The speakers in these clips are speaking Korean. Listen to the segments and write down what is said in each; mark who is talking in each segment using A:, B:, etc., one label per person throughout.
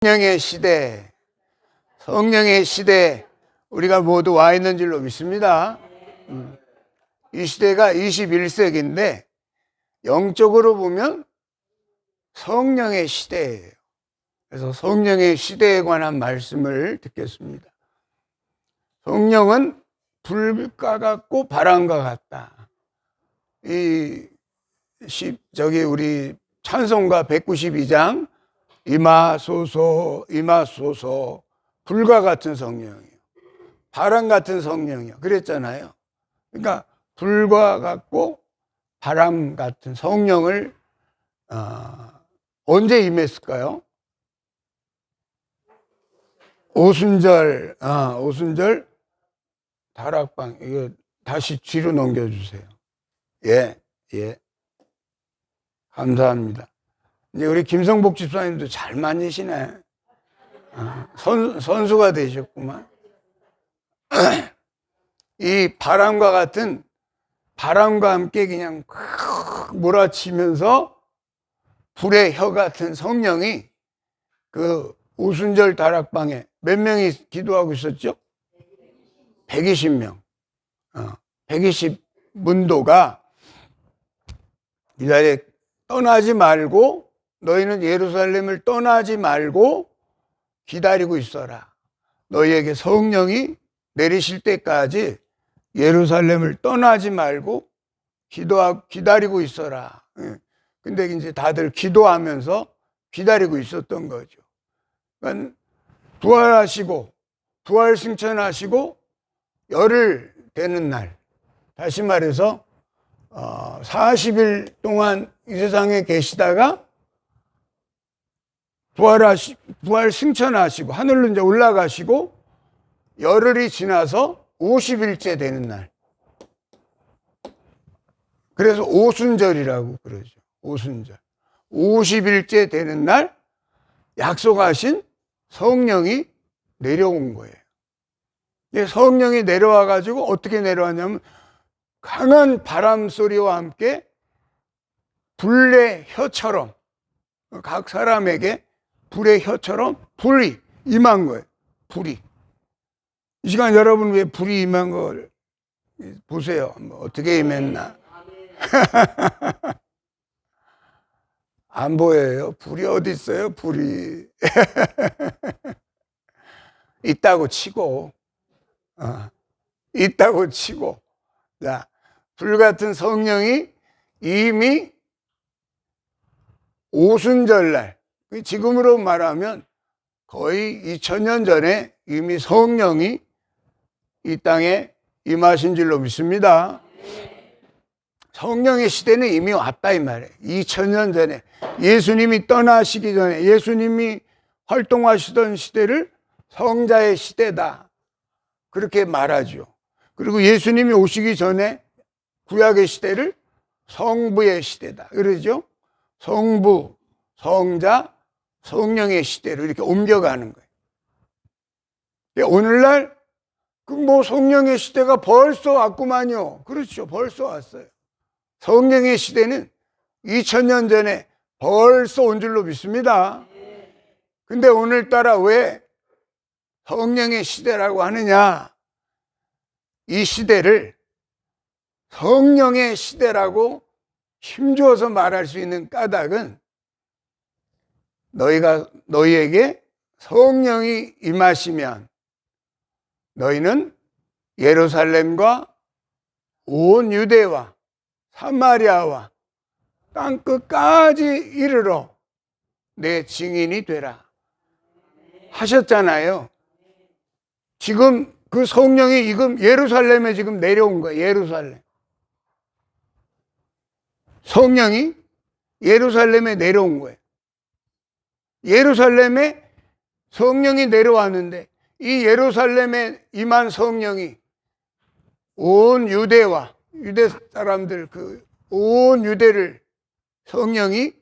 A: 성령의 시대, 성령의 시대에 우리가 모두 와 있는 줄로 믿습니다. 이 시대가 21세기인데 영적으로 보면 성령의 시대예요. 그래서 성령의 시대에 관한 말씀을 듣겠습니다. 성령은 불과 같고 바람과 같다. 우리 찬송가 192장 임하소서 임하소서, 불과 같은 성령이요, 바람 같은 성령이요, 그랬잖아요. 그러니까 불과 같고 바람 같은 성령을 언제 임했을까요? 오순절 다락방, 이거 다시 뒤로 넘겨주세요. 예. 감사합니다. 이제 우리 김성복 집사님도 잘 만지시네. 선수가 되셨구만. 이 바람과 함께 그냥 몰아치면서 불의 혀 같은 성령이 그 오순절 다락방에 몇 명이 기도하고 있었죠? 120명. 120문도가 이 자리에 떠나지 말고, 너희는 예루살렘을 떠나지 말고 기다리고 있어라. 너희에게 성령이 내리실 때까지 예루살렘을 떠나지 말고 기다리고 있어라. 근데 이제 다들 기도하면서 기다리고 있었던 거죠. 그러니까 부활하시고 부활 승천하시고 열흘 되는 날, 다시 말해서 40일 동안 이 세상에 계시다가 부활 승천하시고 하늘로 이제 올라가시고 열흘이 지나서 50일째 되는 날, 그래서 오순절이라고 그러죠. 오순절. 50일째 되는 날 약속하신 성령이 내려온 거예요. 성령이 내려와 가지고 어떻게 내려왔냐면 강한 바람 소리와 함께 불의 혀처럼, 각 사람에게 불의 혀처럼 불이 임한 거예요. 불이. 이 시간 여러분 왜 불이 임한 걸 보세요. 어떻게 임했나. 안 보여요. 불이 어디 있어요? 불이. 있다고 치고. 자, 불같은 성령이 이미 오순절날, 지금으로 말하면 거의 2000년 전에 이미 성령이 이 땅에 임하신 줄로 믿습니다. 성령의 시대는 이미 왔다 이 말이에요. 2000년 전에 예수님이 떠나시기 전에, 예수님이 활동하시던 시대를 성자의 시대다, 그렇게 말하죠. 그리고 예수님이 오시기 전에 구약의 시대를 성부의 시대다 그러죠. 성부, 성자, 성령의 시대로 이렇게 옮겨가는 거예요. 오늘날 성령의 시대가 벌써 왔구만요. 그렇죠. 벌써 왔어요. 성령의 시대는 2000년 전에 벌써 온 줄로 믿습니다. 근데 오늘따라 왜 성령의 시대라고 하느냐? 이 시대를 성령의 시대라고 힘주어서 말할 수 있는 까닭은 너희에게 성령이 임하시면 너희는 예루살렘과 온 유대와 사마리아와 땅끝까지 이르러 내 증인이 되라 하셨잖아요. 지금 그 성령이 지금 예루살렘에 지금 내려온 거예요. 예루살렘. 성령이 예루살렘에 내려온 거예요. 예루살렘에 성령이 내려왔는데 이 예루살렘에 임한 성령이 온 유대와 유대 사람들, 온 유대를 성령이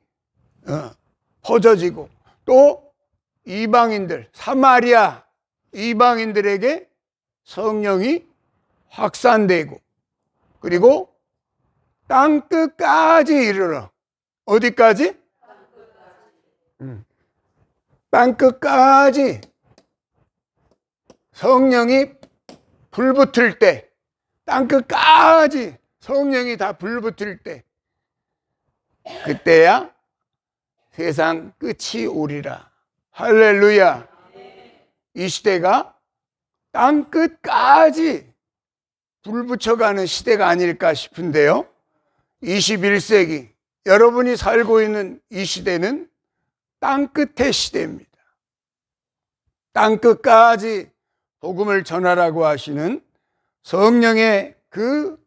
A: 퍼져지고, 또 이방인들, 사마리아 이방인들에게 성령이 확산되고, 그리고 땅끝까지 이르러. 어디까지? 땅끝까지 성령이 불붙을 때, 땅끝까지 성령이 다 불붙을 때, 그때야 세상 끝이 오리라. 할렐루야. 이 시대가 땅끝까지 불 붙여가는 시대가 아닐까 싶은데요. 21세기 여러분이 살고 있는 이 시대는 땅끝의 시대입니다. 땅끝까지 복음을 전하라고 하시는 성령의 그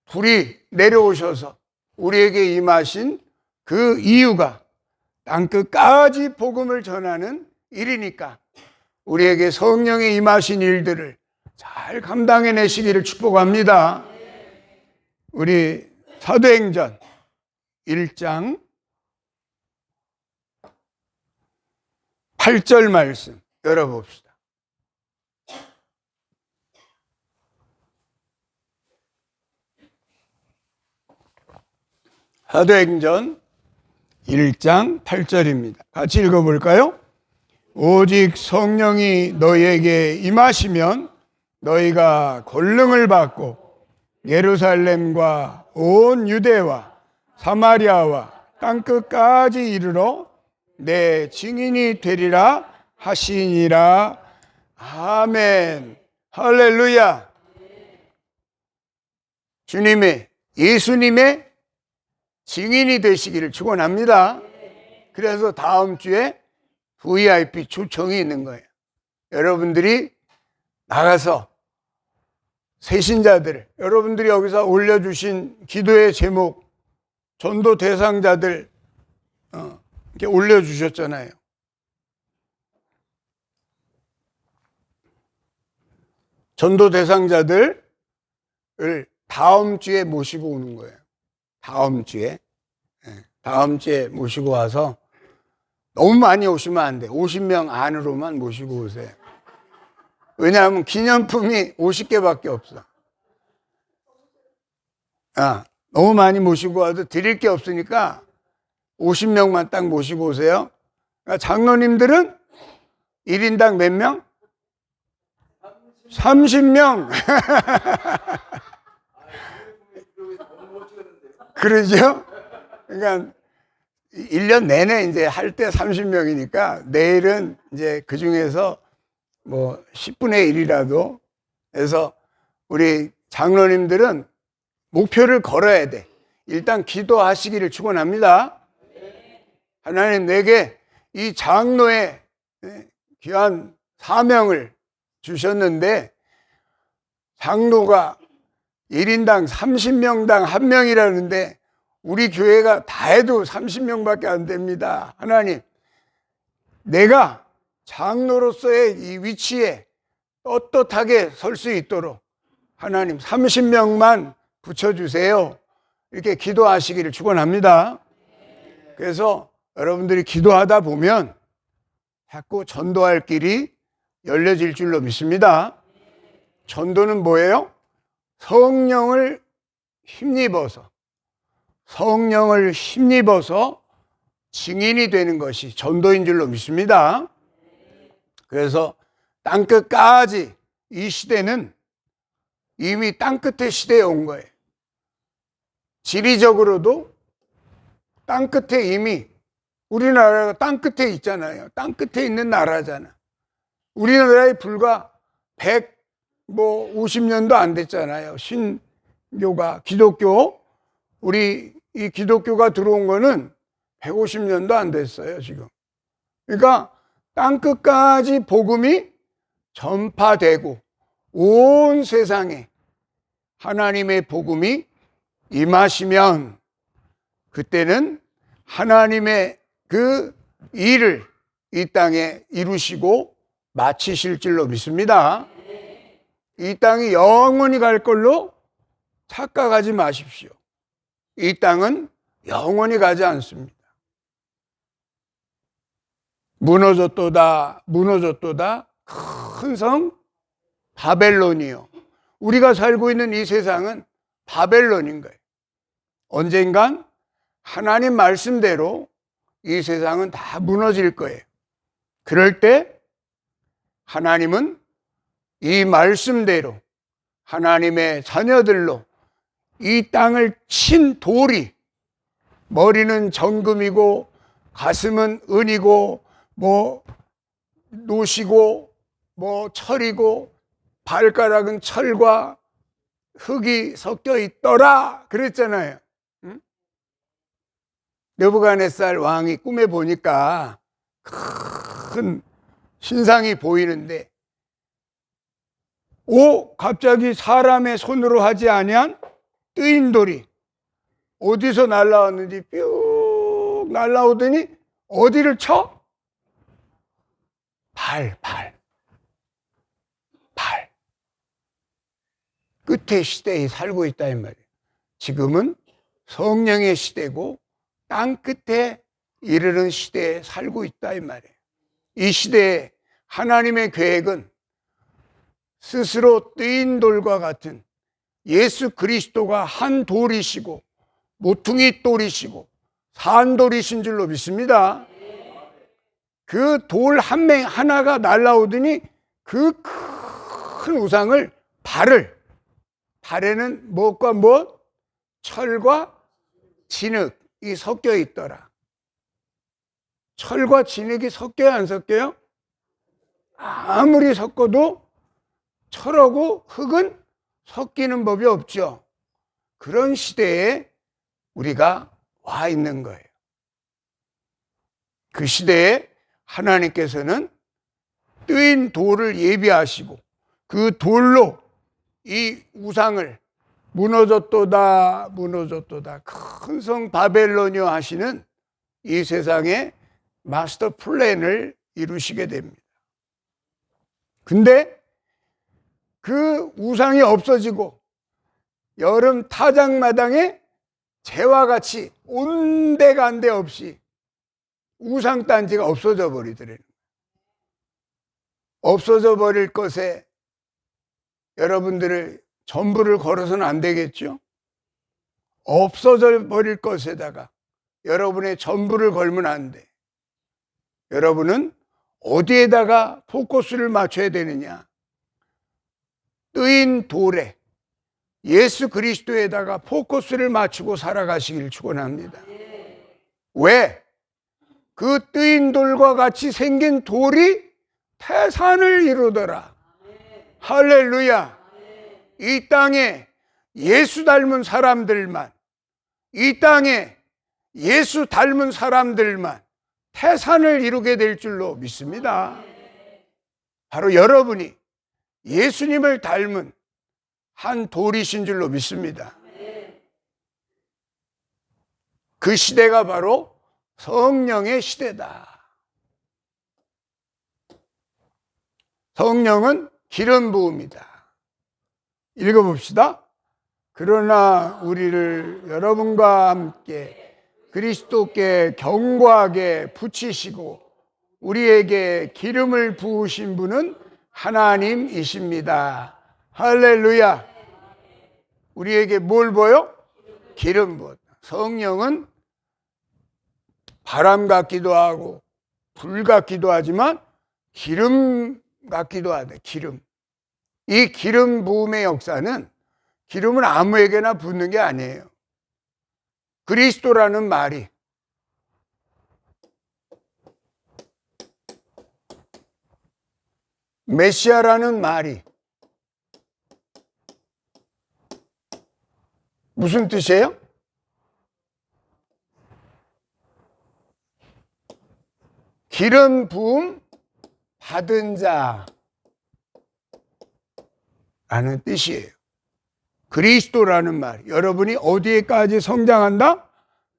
A: 불이 내려오셔서 우리에게 임하신 그 이유가 땅끝까지 복음을 전하는 일이니까 우리에게 성령의 임하신 일들을 잘 감당해내시기를 축복합니다. 우리 사도행전 1장 8절 말씀 열어봅시다. 사도행전 1장 8절입니다. 같이 읽어볼까요? 오직 성령이 너희에게 임하시면 너희가 권능을 받고 예루살렘과 온 유대와 사마리아와 땅끝까지 이르러 내 증인이 되리라 하시니라. 아멘. 할렐루야. 주님의, 예수님의 증인이 되시기를 축원합니다. 그래서 다음 주에 VIP 초청이 있는 거예요. 여러분들이 나가서 새신자들, 여러분들이 여기서 올려주신 기도의 제목, 전도 대상자들 이렇게 올려주셨잖아요. 전도 대상자들을 다음 주에 모시고 오는 거예요. 다음 주에 모시고 와서 너무 많이 오시면 안 돼. 50명 안으로만 모시고 오세요. 왜냐하면 기념품이 50개밖에 없어. 너무 많이 모시고 와도 드릴 게 없으니까 50명만 딱 모시고 오세요. 그러니까 장로님들은 1인당 몇 명? 30명. 그러죠? 그러니까 1년 내내 이제 할 때 30명이니까 내일은 이제 그 중에서 뭐 10분의 1이라도 해서 우리 장로님들은 목표를 걸어야 돼. 일단 기도하시기를 축원합니다. 하나님 내게 이 장로의 귀한 사명을 주셨는데 장로가 1인당 30명당 1명이라는데 우리 교회가 다 해도 30명밖에 안 됩니다. 하나님, 내가 장로로서의 이 위치에 떳떳하게 설 수 있도록 하나님 30명만 붙여주세요. 이렇게 기도하시기를 축원합니다. 그래서 여러분들이 기도하다 보면 자꾸 전도할 길이 열려질 줄로 믿습니다. 전도는 뭐예요? 성령을 힘입어서 증인이 되는 것이 전도인 줄로 믿습니다. 그래서 땅끝까지 이 시대는 이미 땅끝의 시대에 온 거예요. 지리적으로도 땅끝에 이미 우리나라가 땅끝에 있잖아요. 땅끝에 있는 나라잖아. 우리나라에 불과 150년도 안 됐잖아요. 신교가, 기독교. 우리 이 기독교가 들어온 거는 150년도 안 됐어요, 지금. 그러니까 땅끝까지 복음이 전파되고 온 세상에 하나님의 복음이 임하시면 그때는 하나님의 그 일을 이 땅에 이루시고 마치실 줄로 믿습니다. 이 땅이 영원히 갈 걸로 착각하지 마십시오. 이 땅은 영원히 가지 않습니다. 무너졌도다 큰 성 바벨론이요. 우리가 살고 있는 이 세상은 바벨론인 거예요. 언젠간 하나님 말씀대로 이 세상은 다 무너질 거예요. 그럴 때 하나님은 이 말씀대로 하나님의 자녀들로 이 땅을 친 돌이, 머리는 정금이고 가슴은 은이고 노시고 철이고 발가락은 철과 흙이 섞여 있더라 그랬잖아요. 응? 느부갓네살 왕이 꿈에 보니까 큰 신상이 보이는데 갑자기 사람의 손으로 하지 아니한 뜨인 돌이 어디서 날라왔는지 뿅 날라오더니 어디를 쳐? 발. 끝의 시대에 살고 있다 이 말이에요. 지금은 성령의 시대고 땅 끝에 이르는 시대에 살고 있다 이 말이에요. 이 시대에 하나님의 계획은 스스로 뜨인 돌과 같은 예수 그리스도가 한 돌이시고 모퉁이 돌이시고 산돌이신 줄로 믿습니다. 그 돌 하나가 날라오더니 그 큰 우상을 발에는 무엇과 무엇? 철과 진흙이 섞여 있더라. 철과 진흙이 섞여요, 안 섞여요? 아무리 섞어도 철하고 흙은 섞이는 법이 없죠. 그런 시대에 우리가 와 있는 거예요. 그 시대에 하나님께서는 뜨인 돌을 예비하시고 그 돌로 이 우상을 무너졌도다 큰 성 바벨론이여 하시는 이 세상의 마스터 플랜을 이루시게 됩니다. 근데 그 우상이 없어지고 여름 타작마당에 재와 같이 온데간데 없이 우상단지가 없어져 버리더래요. 없어져 버릴 것에 여러분들을 전부를 걸어서는 안 되겠죠? 없어져 버릴 것에다가 여러분의 전부를 걸면 안 돼. 여러분은 어디에다가 포커스를 맞춰야 되느냐? 뜨인 돌에 예수 그리스도에다가 포커스를 맞추고 살아가시길 축원합니다. 왜? 그 뜨인 돌과 같이 생긴 돌이 태산을 이루더라. 할렐루야. 이 땅에 예수 닮은 사람들만, 이 땅에 예수 닮은 사람들만 태산을 이루게 될 줄로 믿습니다. 바로 여러분이 예수님을 닮은 한 돌이신 줄로 믿습니다. 그 시대가 바로 성령의 시대다. 성령은 기름 부음이다. 읽어봅시다. 그러나 우리를 여러분과 함께 그리스도께 견고하게 붙이시고 우리에게 기름을 부으신 분은 하나님이십니다. 할렐루야. 우리에게 뭘 부어요? 기름 부어. 성령은 바람 같기도 하고 불 같기도 하지만 기름 같기도 하다. 기름. 이 기름 부음의 역사는 기름은 아무에게나 붓는 게 아니에요. 그리스도라는 말이 메시아라는 말이 무슨 뜻이에요? 기름 부음 받은 자라는 뜻이에요. 그리스도라는 말, 여러분이 어디에까지 성장한다?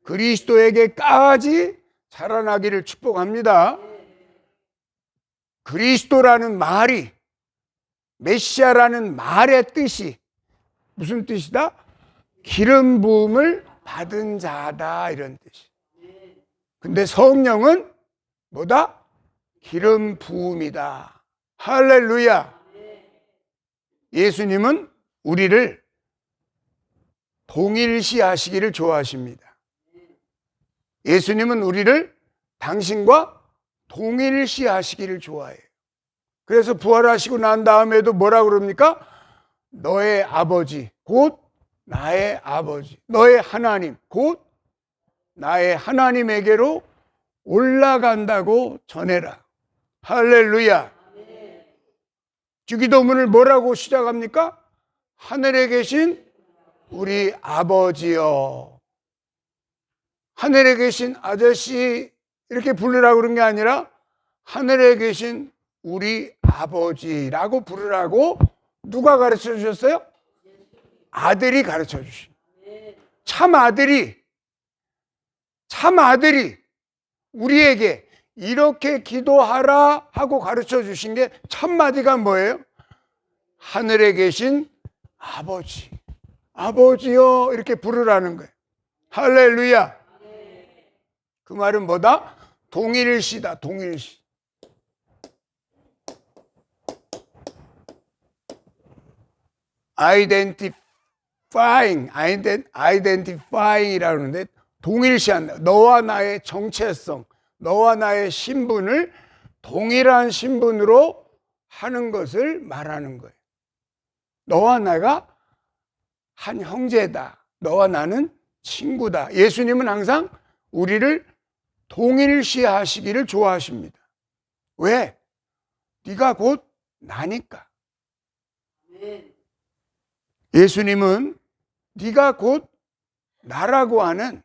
A: 그리스도에게까지 자라나기를 축복합니다. 그리스도라는 말이, 메시아라는 말의 뜻이 무슨 뜻이다? 기름 부음을 받은 자다, 이런 뜻이. 근데 성령은 뭐다? 기름 부음이다. 할렐루야. 예수님은 우리를 동일시 하시기를 좋아하십니다. 예수님은 우리를 당신과 동일시 하시기를 좋아해요. 그래서 부활하시고 난 다음에도 뭐라 그럽니까? 너의 아버지 곧 나의 아버지, 너의 하나님 곧 나의 하나님에게로 올라간다고 전해라. 할렐루야. 주기도문을 뭐라고 시작합니까? 하늘에 계신 우리 아버지여. 하늘에 계신 아저씨 이렇게 부르라고 그런 게 아니라 하늘에 계신 우리 아버지라고 부르라고 누가 가르쳐 주셨어요? 아들이 가르쳐 주신. 참 아들이 우리에게 이렇게 기도하라 하고 가르쳐 주신 게 첫마디가 뭐예요? 하늘에 계신 아버지, 아버지요 이렇게 부르라는 거예요. 할렐루야. 그 말은 뭐다? 동일시다. 동일시. identifying이라고 하는데 동일시한다. 너와 나의 정체성, 너와 나의 신분을 동일한 신분으로 하는 것을 말하는 거예요. 너와 내가 한 형제다. 너와 나는 친구다. 예수님은 항상 우리를 동일시하시기를 좋아하십니다. 왜? 네가 곧 나니까. 예수님은 네가 곧 나라고 하는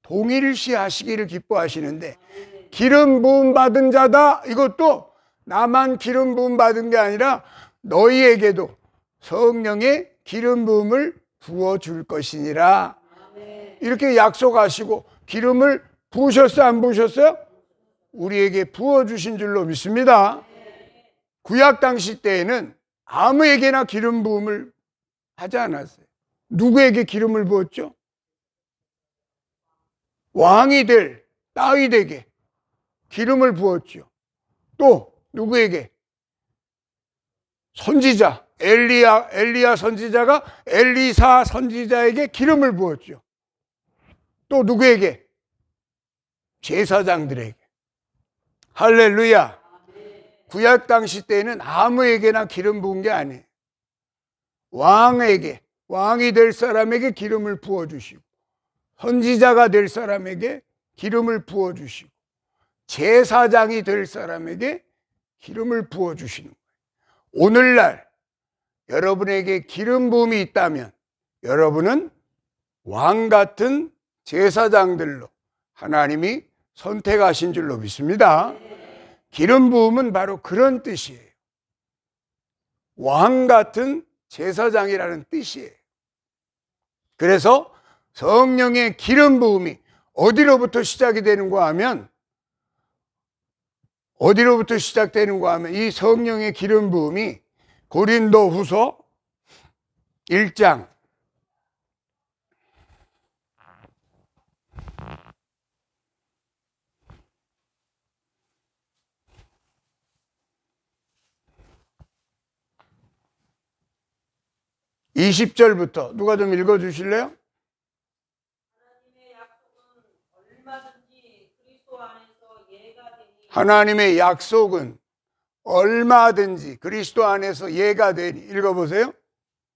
A: 동일시하시기를 기뻐하시는데, 기름 부음 받은 자다, 이것도 나만 기름 부음 받은 게 아니라 너희에게도 성령의 기름 부음을 부어줄 것이니라. 이렇게 약속하시고 기름을 부으셨어요? 안 부으셨어요? 우리에게 부어주신 줄로 믿습니다. 구약 당시 때에는 아무에게나 기름 부음을 하지 않았어요. 누구에게 기름을 부었죠? 왕이 될 다윗에게 기름을 부었죠. 또 누구에게? 선지자 엘리야 선지자가 엘리사 선지자에게 기름을 부었죠. 또 누구에게? 제사장들에게. 할렐루야. 구약 당시 때에는 아무에게나 기름 부은 게 아니에요. 왕에게, 왕이 될 사람에게 기름을 부어주시고, 선지자가 될 사람에게 기름을 부어주시고, 제사장이 될 사람에게 기름을 부어주시는 거예요. 오늘날 여러분에게 기름 부음이 있다면 여러분은 왕 같은 제사장들로 하나님이 선택하신 줄로 믿습니다. 기름 부음은 바로 그런 뜻이에요. 왕 같은 제사장이라는 뜻이에요. 그래서 성령의 기름 부음이 어디로부터 시작이 되는가 하면, 어디로부터 시작되는가 하면 이 성령의 기름 부음이 고린도후서 1장 20절부터 누가 좀 읽어주실래요? 하나님의 약속은 얼마든지 그리스도 안에서 예가 되니. 읽어보세요.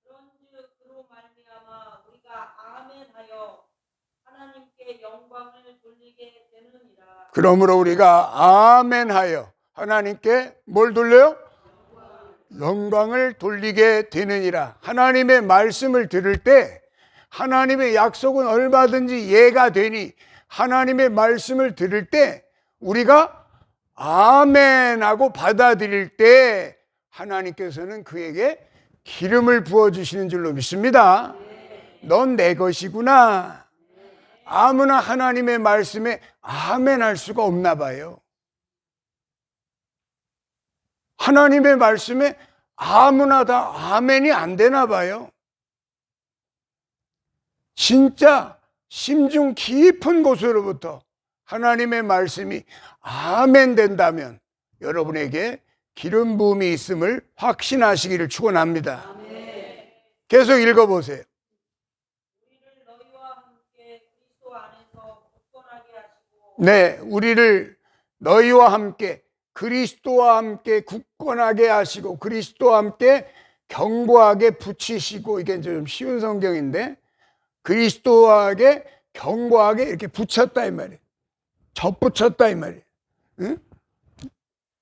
B: 그런즉 그로 말미암아 우리가 아멘하여 하나님께 영광을 돌리게 되느니라.
A: 그러므로 우리가 아멘하여 하나님께 뭘 돌려요? 영광을 돌리게 되느니라. 하나님의 말씀을 들을 때 하나님의 약속은 얼마든지 예가 되니, 하나님의 말씀을 들을 때 우리가 아멘하고 받아들일 때 하나님께서는 그에게 기름을 부어주시는 줄로 믿습니다. 넌 내 것이구나. 아무나 하나님의 말씀에 아멘할 수가 없나 봐요. 하나님의 말씀에 아무나 다 아멘이 안 되나 봐요. 진짜 심중 깊은 곳으로부터 하나님의 말씀이 아멘 된다면 여러분에게 기름 부음이 있음을 확신하시기를 축원합니다. 계속 읽어보세요.
B: 우리를 너희와 함께 그리스도 안에서 굳건하게 하시고
A: 네, 우리를 너희와 함께 그리스도와 함께 굳건하게 하시고 그리스도와 함께 견고하게 붙이시고, 이게 좀 쉬운 성경인데 그리스도와 함께 견고하게 이렇게 붙였다 이 말이에요. 접붙였다 이 말이에요. 응?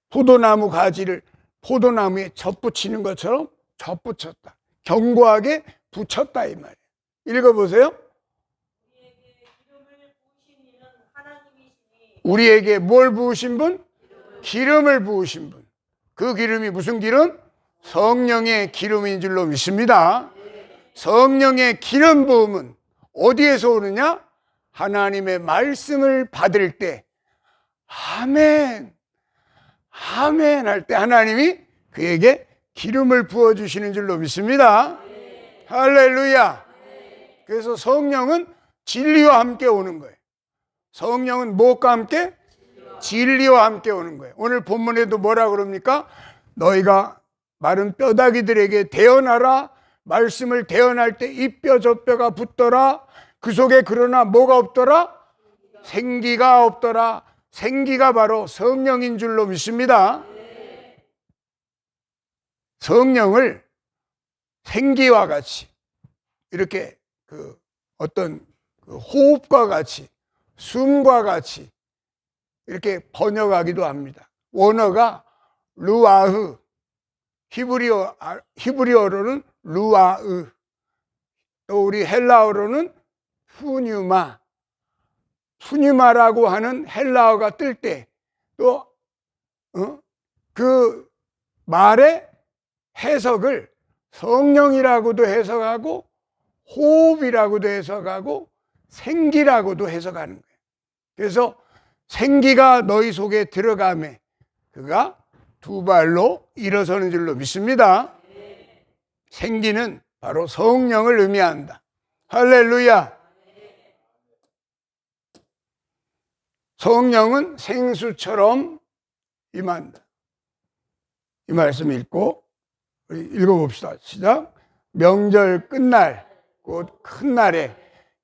A: 포도나무 가지를 포도나무에 접붙이는 것처럼 접붙였다. 견고하게 붙였다 이 말이에요. 읽어보세요.
B: 우리에게 기름을 부으신 이는 하나님이시니
A: 우리에게 뭘 부으신 분? 기름을 부으신 분. 그 기름이 무슨 기름? 성령의 기름인 줄로 믿습니다. 성령의 기름 부음은 어디에서 오느냐? 하나님의 말씀을 받을 때 아멘, 아멘 할 때 하나님이 그에게 기름을 부어주시는 줄로 믿습니다. 할렐루야. 그래서 성령은 진리와 함께 오는 거예요. 성령은 무엇과 함께? 진리와 함께 오는 거예요. 오늘 본문에도 뭐라 그럽니까? 너희가 마른 뼈다귀들에게 대언하라. 말씀을 대언할 때 이 뼈 저 뼈가 붙더라. 그 속에 그러나 뭐가 없더라? 생기가 없더라. 생기가 바로 성령인 줄로 믿습니다. 성령을 생기와 같이 이렇게 어떤 호흡과 같이 숨과 같이 이렇게 번역하기도 합니다. 원어가 루아흐, 히브리어로는 루아흐, 또 우리 헬라어로는 푸뉴마라고 하는 헬라어가 뜰 때 또 그 말의 해석을 성령이라고도 해석하고 호흡이라고도 해석하고 생기라고도 해석하는 거예요. 그래서 생기가 너희 속에 들어가매 그가 두 발로 일어서는 줄로 믿습니다. 생기는 바로 성령을 의미한다. 할렐루야. 성령은 생수처럼 임한다. 이 말씀 읽고 우리 읽어봅시다. 시작. 명절 끝날 곧 큰 날에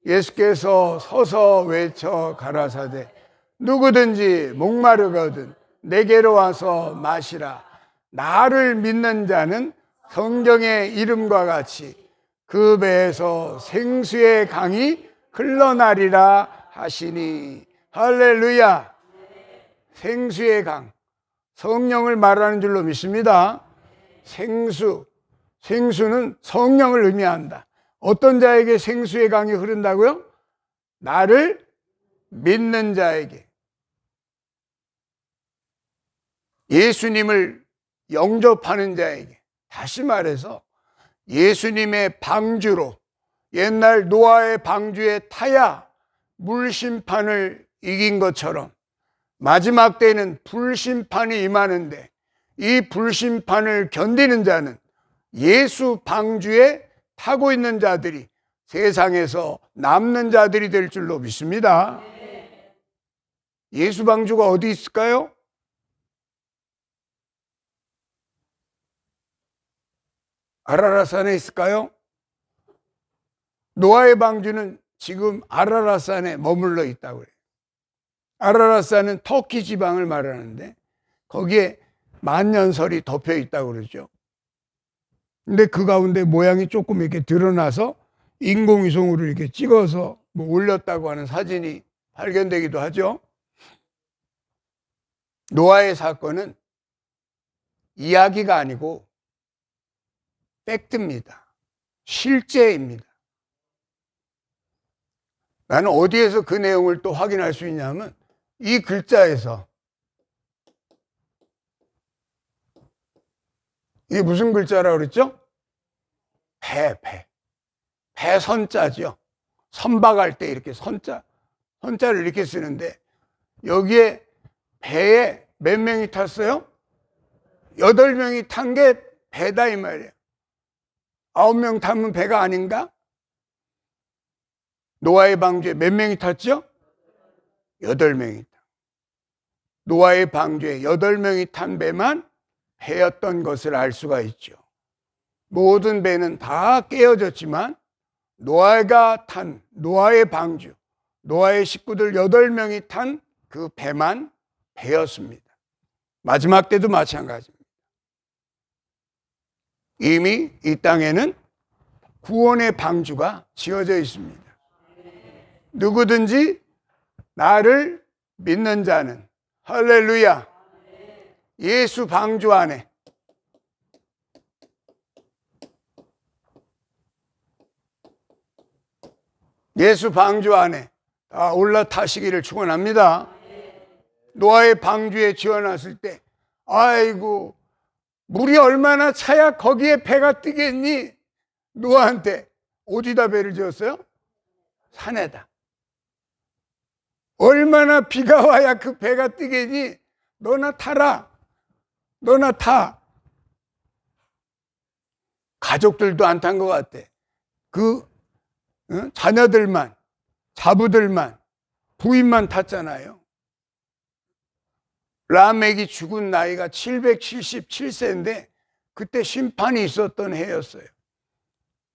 A: 예수께서 서서 외쳐 가라사대 누구든지 목마르거든 내게로 와서 마시라. 나를 믿는 자는 성경의 이름과 같이 그 배에서 생수의 강이 흘러나리라 하시니. 할렐루야. 생수의 강, 성령을 말하는 줄로 믿습니다. 생수는 성령을 의미한다. 어떤 자에게 생수의 강이 흐른다고요? 나를 믿는 자에게. 예수님을 영접하는 자에게. 다시 말해서 예수님의 방주로, 옛날 노아의 방주에 타야 물심판을 이긴 것처럼 마지막 때에는 불심판이 임하는데 이 불심판을 견디는 자는 예수 방주에 타고 있는 자들이 세상에서 남는 자들이 될 줄로 믿습니다. 예수 방주가 어디 있을까요? 아라랏산에 있을까요? 노아의 방주는 지금 아라랏산에 머물러 있다고 해요. 아라랏산은 터키 지방을 말하는데 거기에 만년설이 덮여 있다고 그러죠. 근데 그 가운데 모양이 조금 이렇게 드러나서 인공위성으로 이렇게 찍어서 올렸다고 하는 사진이 발견되기도 하죠. 노아의 사건은 이야기가 아니고 팩트입니다. 실제입니다. 나는 어디에서 그 내용을 또 확인할 수 있냐면 이 글자에서. 이게 무슨 글자라고 그랬죠? 배 선자죠. 선박할 때 이렇게 선자를 이렇게 쓰는데 여기에 배에 몇 명이 탔어요? 8명이 탄 게 배다 이 말이에요. 9명 타면 배가 아닌가? 노아의 방주에 몇 명이 탔죠? 8명이 탔. 노아의 방주에 8명이 탄 배만 배였던 것을 알 수가 있죠. 모든 배는 다 깨어졌지만 노아가 탄 노아의 방주, 노아의 식구들 8명이 탄 그 배만 배였습니다. 마지막 때도 마찬가지입니다. 이미 이 땅에는 구원의 방주가 지어져 있습니다. 누구든지 나를 믿는 자는, 할렐루야, 예수 방주 안에 다 올라타시기를 축원합니다. 노아의 방주에 지어놨을 때, 아이고 물이 얼마나 차야 거기에 배가 뜨겠니? 노아한테 어디다 배를 지었어요? 산에다. 얼마나 비가 와야 그 배가 뜨겠니? 너나 타라. 너나 타. 가족들도 안 탄 것 같아. 자녀들만, 자부들만, 부인만 탔잖아요. 라멕이 죽은 나이가 777세인데 그때 심판이 있었던 해였어요.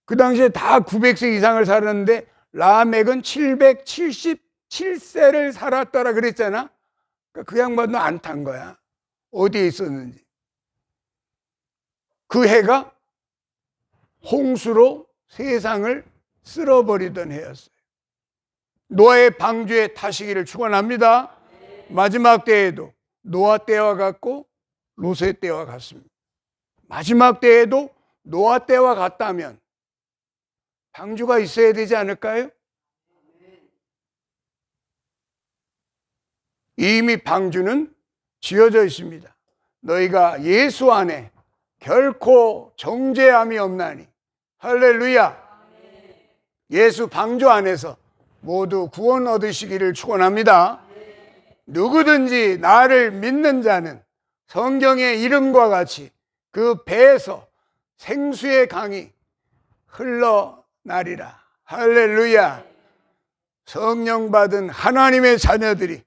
A: 그 당시에 다 900세 이상을 살았는데 라멕은 777세를 살았더라 그랬잖아. 그 양반도 안 탄 거야. 어디에 있었는지. 그 해가 홍수로 세상을 쓸어버리던 해였어요. 노아의 방주에 타시기를 축원합니다. 마지막 때에도 노아 때와 같고 롯의 때와 같습니다. 마지막 때에도 노아 때와 같다면 방주가 있어야 되지 않을까요? 이미 방주는 지어져 있습니다. 너희가 예수 안에 결코 정죄함이 없나니, 할렐루야. 예수 방주 안에서 모두 구원 얻으시기를 축원합니다. 누구든지 나를 믿는 자는 성경의 이름과 같이 그 배에서 생수의 강이 흘러나리라. 할렐루야. 성령 받은 하나님의 자녀들이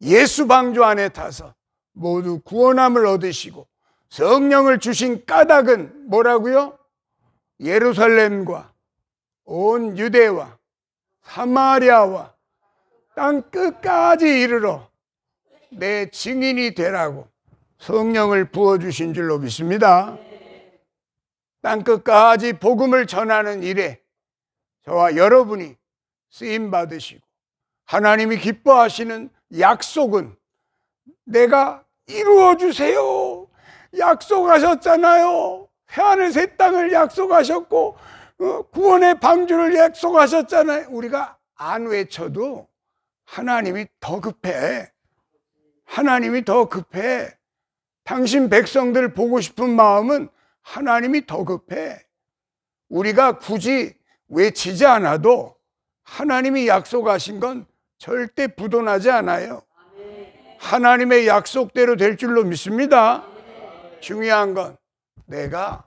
A: 예수 방주 안에 타서 모두 구원함을 얻으시고, 성령을 주신 까닭은 뭐라고요? 예루살렘과 온 유대와 사마리아와 땅 끝까지 이르러 내 증인이 되라고 성령을 부어주신 줄로 믿습니다. 땅 끝까지 복음을 전하는 일에 저와 여러분이 쓰임 받으시고, 하나님이 기뻐하시는 약속은 내가 이루어 주세요. 약속하셨잖아요. 새하늘 새 땅을 약속하셨고 구원의 방주를 약속하셨잖아요. 우리가 안 외쳐도 하나님이 더 급해. 하나님이 더 급해. 당신 백성들 보고 싶은 마음은 하나님이 더 급해. 우리가 굳이 외치지 않아도 하나님이 약속하신 건 절대 부도나지 않아요. 하나님의 약속대로 될 줄로 믿습니다. 중요한 건 내가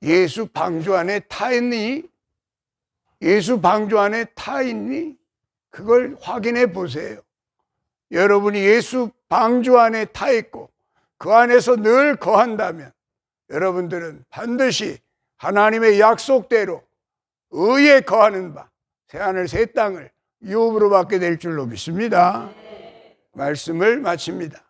A: 예수 방주 안에 타 있니? 예수 방주 안에 타 있니? 그걸 확인해 보세요. 여러분이 예수 방주 안에 타 있고 그 안에서 늘 거한다면 여러분들은 반드시 하나님의 약속대로 의에 거하는 바 새하늘 새 땅을 유업으로 받게 될 줄로 믿습니다. 말씀을 마칩니다.